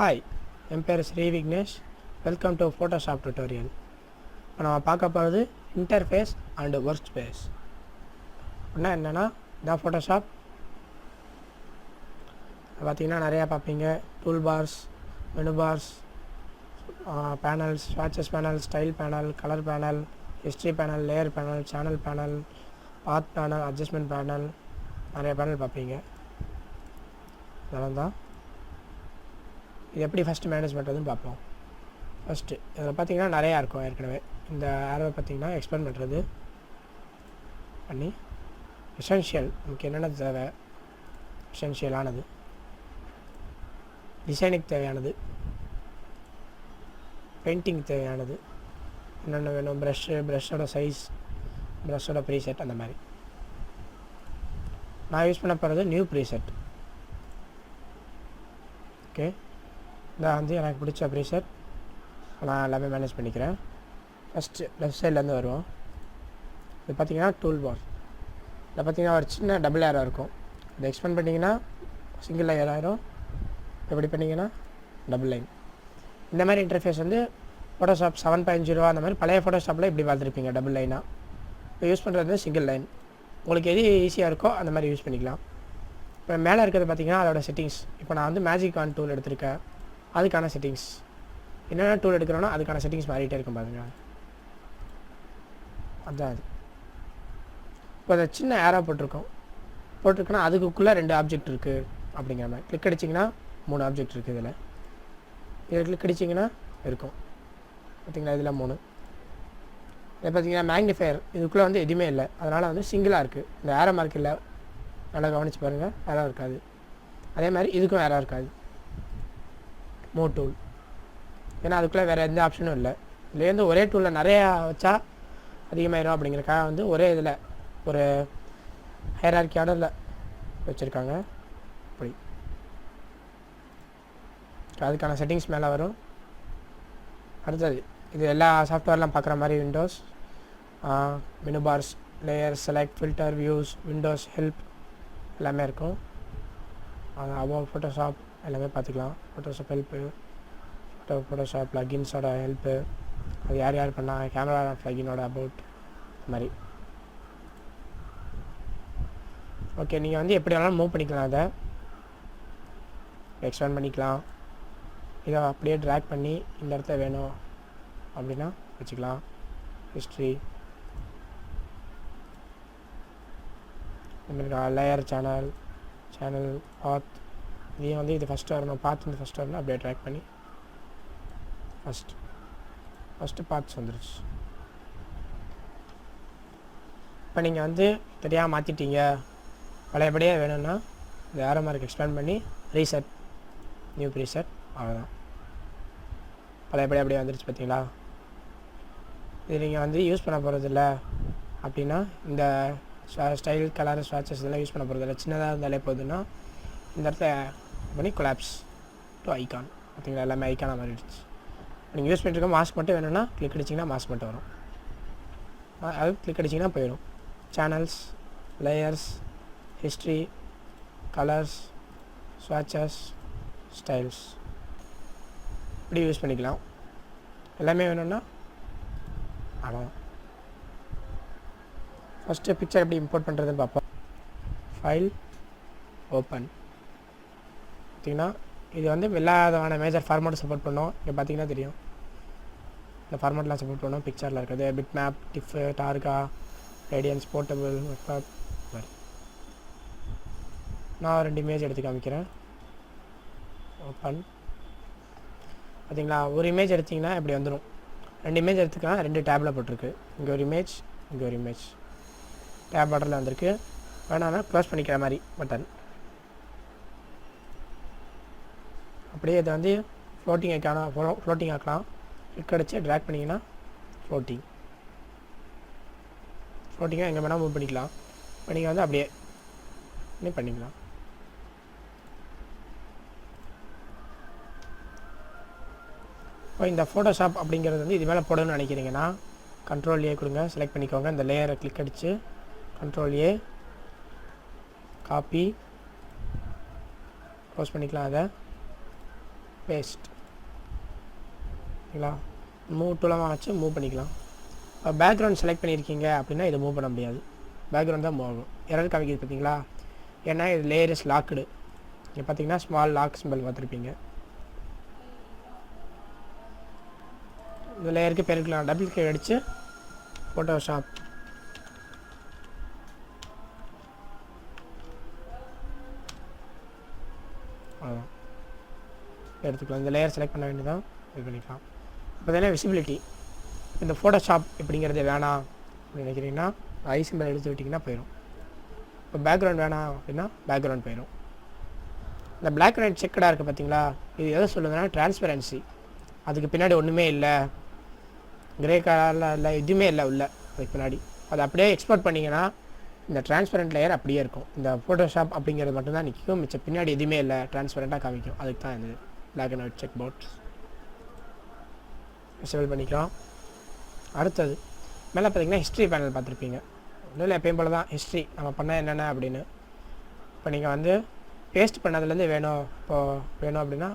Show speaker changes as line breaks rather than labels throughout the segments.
Hi, என் பேர் Sri Vignesh. Welcome to Photoshop tutorial. இப்போ நம்ம பார்க்க போகிறது இன்டர்ஃபேஸ் அண்டு ஒர்க் ஸ்பேஸ். அப்படின்னா என்னென்னா இதான் ஃபோட்டோஷாப். பார்த்திங்கன்னா நிறையா பார்ப்பீங்க. Tool bars, menu bars, panels, ஸ்வாட்சஸ் panel, style panel, colour panel, history panel, layer panel, channel panel, path panel, adjustment panel, நிறைய பேனல் பார்ப்பீங்க. அதெல்லாம் தான் இது எப்படி ஃபஸ்ட்டு மேனேஜ் பண்ணுறதுன்னு பார்ப்போம். ஃபஸ்ட்டு இதில் பார்த்திங்கன்னா நிறையா இருக்கும். ஏற்கனவே இந்த ஆரோவை பார்த்திங்கன்னா எக்ஸ்பிளைன் பண்ணுறது பண்ணி எசென்ஷியல் நமக்கு என்னென்ன தேவை, எசென்ஷியலானது, டிசைனுக்கு தேவையானது, பெயிண்டிங் தேவையானது, என்னென்ன வேணும், ப்ரஷ்ஷோட சைஸ், ப்ரஷ்ஷோட ப்ரீசெட், அந்த மாதிரி. நான் யூஸ் பண்ண போகிறது நியூ ப்ரீசெட். ஓகே, இதான் வந்து எனக்கு பிடிச்ச ப்ரீசெட். நான் எல்லாமே மேனேஜ் பண்ணிக்கிறேன். ஃபஸ்ட்டு லெஃப்ட் சைட்லேருந்து வருவோம். இது பார்த்திங்கன்னா டூல் பார். இதில் பார்த்திங்கன்னா ஒரு சின்ன டபுள் ஏரோ இருக்கும். இதை எக்ஸ்பெண்ட் பண்ணிங்கன்னா சிங்கிள் லேயர் ஆயிரும். எப்படி பண்ணிங்கன்னா டபுள் லைன். இந்த மாதிரி இன்டர்ஃபேஸ் வந்து ஃபோட்டோஷாப் 7.0 அந்த மாதிரி பழைய ஃபோட்டோஷாப்பில் இப்படி பார்த்துருப்பீங்க டபுள் லைனாக. இப்போ யூஸ் பண்ணுறது சிங்கிள் லைன். உங்களுக்கு எது ஈஸியாக இருக்கோ அந்த மாதிரி யூஸ் பண்ணிக்கலாம். இப்போ மேலே இருக்கிறது பார்த்திங்கன்னா அதோட செட்டிங்ஸ். இப்போ நான் வந்து மேஜிக் ஆன் டூல் எடுத்திருக்கேன். அதுக்கான செட்டிங்ஸ் என்னென்ன டூல் எடுக்கிறோன்னா அதுக்கான செட்டிங்ஸ் மாறிட்டே இருக்கும் பாருங்க. அதுதான் அது. இப்போ அதை சின்ன ஏரோ போட்டிருக்குன்னா அதுக்குள்ளே 2 ஆப்ஜெக்ட் இருக்குது அப்படிங்கிற மாதிரி. கிளிக் அடிச்சிங்கன்னா 3 ஆப்ஜெக்ட் இருக்குது. இதில் கிளிக் அடிச்சிங்கன்னா இருக்கும் பார்த்திங்களா. இதில் 3. இதை பார்த்திங்கன்னா மேக்னிஃபையர் இதுக்குள்ளே வந்து எதுவுமே இல்லை. அதனால் வந்து சிங்கிளாக இருக்குது. இந்த ஏரோ மார்க் இல்லை, நல்லா கவனித்து பாருங்கள். ஏரோ இருக்காது. அதே மாதிரி இதுக்கும் ஏரோ இருக்காது. மோர் டூல், ஏன்னா அதுக்குள்ளே வேறு எந்த ஆப்ஷனும் இல்லை. இதுலேருந்து ஒரே டூலில் நிறையா வச்சா அதிகமாகிடும் அப்படிங்கிறக்காக வந்து ஒரே இதில் ஒரு ஹையரார்கி ஆர்டரில் வச்சுருக்காங்க. அப்படி அதுக்கான செட்டிங்ஸ் மேலே வரும். அடுத்தது இது எல்லா சாஃப்ட்வேர்லாம் பார்க்குற மாதிரி windows, menu bars, layer, select, filter, views, windows, help எல்லாமே இருக்கும். அபோவ் ஃபோட்டோஷாப் எல்லாமே பார்த்துக்கலாம். ஃபோட்டோஷாப் ஹெல்ப்பு, ஃபோட்டோஷாப் ப்ளகின்ஸோட ஹெல்ப்பு, அது யார் யார் பண்ணால், கேமரா ப்ளகினோட அபவுட் மாதிரி. ஓகே, நீங்கள் வந்து எப்படி வேணாலும் மூவ் பண்ணிக்கலாம். அதை எக்ஸ்பேண்ட் பண்ணிக்கலாம். இதை அப்படியே ட்ராக் பண்ணி இந்த இடத்த வேணும் அப்படின்னா வச்சுக்கலாம். ஹிஸ்ட்ரி, லேயர், சேனல், பாத், இதையும் வந்து இது ஃபஸ்ட்டு வரணும். பாத் வந்து ஃபஸ்ட்டு வரணும். அப்படியே ட்ராக் பண்ணி ஃபஸ்ட்டு பாத்ஸ் வந்துருச்சு. இப்போ நீங்கள் வந்து தெரியாமல் மாற்றிட்டீங்க, பழையபடியே வேணும்னா இந்த ஏரோ மார்க் எக்ஸ்பேண்ட் பண்ணி ரீசெட், நியூ ப்ரீசெட், அவ்வளோதான். பழையபடி அப்படியே வந்துருச்சு பார்த்தீங்களா. இது நீங்கள் வந்து யூஸ் பண்ண போகிறதில்ல அப்படின்னா இந்த ஸ்டைல், கலர், ஸ்வாட்சஸ் இதெல்லாம் யூஸ் பண்ண போகிறதில்ல, சின்னதாக இருந்தாலே போதுன்னா இந்த இடத்த பண்ணி கொலாப்ஸ் டு ஐகான் பார்த்தீங்களா. எல்லாமே ஐக்கானாக மாறிடுச்சு. நீங்கள் யூஸ் பண்ணிட்டு இருக்க மாஸ்க் மட்டும் வேணும்னா கிளிக் அடிச்சிங்கன்னா மாஸ்க் மட்டும் வரும். அது கிளிக் அடிச்சிங்கன்னா போயிடும். சேனல்ஸ், லேயர்ஸ், ஹிஸ்ட்ரி, கலர்ஸ், ஸ்வாட்சஸ், ஸ்டைல்ஸ் இப்படி யூஸ் பண்ணிக்கலாம். எல்லாமே வேணும்னா அவ்வளோதான். ஃபஸ்ட்டு பிக்சர் எப்படி இம்போர்ட் பண்ணுறதுன்னு பார்ப்போம். File, open. பார்த்திங்கன்னா இது வந்து எல்லாதான மேஜர் ஃபார்மேட் சப்போர்ட் பண்ணோம். இங்கே பார்த்திங்கன்னா தெரியும் இந்த ஃபார்மேட்லாம் சப்போர்ட் பண்ணோம். பிக்சரில் இருக்குது பிட் மேப், டிஃப், டார்கா, ரேடியன்ஸ், போர்ட்டபிள், வெப்டாப் மாதிரி. நான் 2 இமேஜ் எடுத்து காமிக்கிறேன். ஓப்பன். பார்த்திங்களா, ஒரு இமேஜ் எடுத்திங்கன்னா இப்படி வந்துடும். 2 இமேஜ் எடுத்துக்கலாம். 2 டேப்பில் போட்டிருக்கு. இங்கே ஒரு இமேஜ், இங்கே ஒரு இமேஜ். டேப் ஆர்டரில் வந்திருக்கு. வேணான்னா க்ளோஸ் பண்ணிக்கிற மாதிரி பட்டன். அப்படியே இதை வந்து ஃப்ளோட்டிங் ஆக்கலாம். கிளிக் அடித்து ட்ராக் பண்ணிங்கன்னா ஃப்ளோட்டிங்காக எங்கே வேணால் மூவ் பண்ணிக்கலாம். இப்போ நீங்கள் வந்து அப்படியே பண்ணிக்கலாம். இப்போ இந்த ஃபோட்டோஷாப் அப்படிங்கிறது வந்து இது மேலே போடணும்னு நினைக்கிறீங்கன்னா Ctrl+A கொடுங்க, செலக்ட் பண்ணிக்கோங்க. இந்த லேயரை கிளிக் அடித்து Ctrl+A காப்பி க்ளோஸ் பண்ணிக்கலாம். அதை பேஸ்ட். ஓகேங்களா, மூவ் டூலாக வச்சு மூவ் பண்ணிக்கலாம். இப்போ பேக்ரவுண்ட் செலக்ட் பண்ணியிருக்கீங்க அப்படின்னா இதை மூவ் பண்ண முடியாது, பேக்ரவுண்ட் தான் மூவ் ஆகும். எரர் காமிக்குது பார்த்தீங்களா, ஏன்னா இது லேயர் இஸ் லாக்குடு. இங்கே பார்த்தீங்கன்னா ஸ்மால் லாக் சிம்பிள் பார்த்துருப்பீங்க. இந்த லேயருக்கு பேருக்கலாம் டபுள் கிளிக் அடித்து ஃபோட்டோஷாப் அவ்வளோதான் எடுத்துக்கலாம். இந்த லேயர் செலக்ட் பண்ண வேண்டியதான், இது பண்ணிக்கலாம். இப்போ பார்த்தீங்கன்னா விசிபிலிட்டி, இந்த ஃபோட்டோஷாப் இப்படிங்கிறது வேணாம் அப்படின்னு நினைக்கிறீங்கன்னா ஐ சிம்பிள் எடுத்து விட்டிங்கன்னா போயிடும். இப்போ பேக்ரவுண்ட் வேணாம் அப்படின்னா பேக்ரவுண்ட் போயிடும். இந்த பிளாக் அண்ட் ஒயிட் செக்கடாக இருக்குது பார்த்தீங்களா, இது எதை சொல்லுதுன்னா டிரான்ஸ்பரன்சி. அதுக்கு பின்னாடி ஒன்றுமே இல்லை, கிரே கலரில் இல்லை, எதுவுமே இல்லை உள்ள அதுக்கு பின்னாடி. அதை அப்படியே எக்ஸ்போர்ட் பண்ணிங்கன்னா இந்த டிரான்ஸ்பரண்ட் லேயர் அப்படியே இருக்கும். இந்த ஃபோட்டோஷாப் அப்படிங்கிறது மட்டும்தான் நிற்கும், மிச்சம் பின்னாடி எதுவுமே இல்லை, டிரான்ஸ்பரண்ட்டாக காமிக்கும். அதுக்கு தான் இந்த black and white check boards disable பண்ணிக்கிறோம். அடுத்தது மேலே பார்த்தீங்கன்னா ஹிஸ்ட்ரி பேனல் பார்த்துருப்பீங்க. ஒன்றும் எப்பயும் போல தான் ஹிஸ்ட்ரி நம்ம பண்ண என்னென்ன அப்படின்னு. இப்போ நீங்கள் வந்து பேஸ்ட் பண்ணதுலேருந்து வேணும், இப்போது வேணும் அப்படின்னா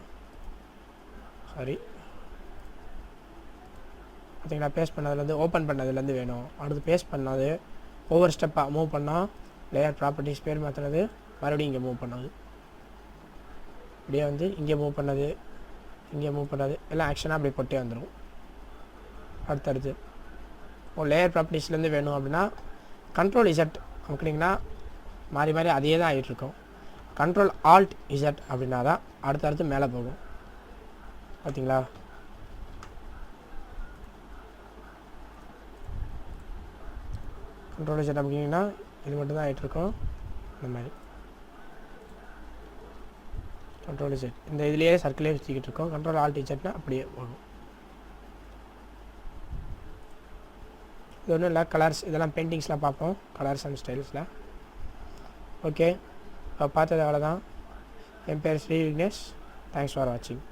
பார்த்தீங்கன்னா பேஸ்ட் பண்ணதுலேருந்து ஓப்பன் பண்ணதுலேருந்து வேணும். அடுத்து பேஸ்ட் பண்ணது ஒவ்வொரு ஸ்டெப்பாக மூவ் பண்ணால் லேயர் ப்ராப்பர்ட்டிஸ் பேர் மாற்றினது, மறுபடியும் இங்கே மூவ் பண்ணது, இப்படியே வந்து இங்கே மூவ் பண்ணது, இங்கே மூவ் பண்ணது எல்லாம் ஆக்ஷனாக அப்படி போட்டே வந்துடும். அடுத்தடுத்து லேயர் ப்ராப்பர்ட்டிஸ்லேருந்து வேணும் அப்படின்னா கண்ட்ரோல் இசட் அமுக்குனிங்கன்னா மாறி மாறி அதே தான் ஆகிட்டுருக்கும். கண்ட்ரோல் ஆல்ட் இசட் அப்படின்னா தான் அடுத்தடுத்து மேலே போகும். பார்த்தீங்களா, கண்ட்ரோல் இசட் அப்படிங்கன்னா இது மட்டும் தான் ஆகிட்டுருக்கும். இந்த மாதிரி கண்ட்ரோல் இசட் இந்த இதுலேயே சர்க்கிளே சுற்றிக்கிட்டு இருக்கோம். கண்ட்ரோல் ஆல்ட் இசட்னா அப்படியே போகும். இது ஒன்றும் இல்லை, கலர்ஸ் இதெல்லாம் பெயிண்டிங்ஸ்லாம் பார்ப்போம், கலர்ஸ் அண்ட் ஸ்டைல்ஸில். ஓகே, இப்போ பார்த்தது அவ்வளோதான். என் பேர் ஸ்ரீ விக்னேஷ். தேங்க்ஸ் ஃபார் வாட்சிங்.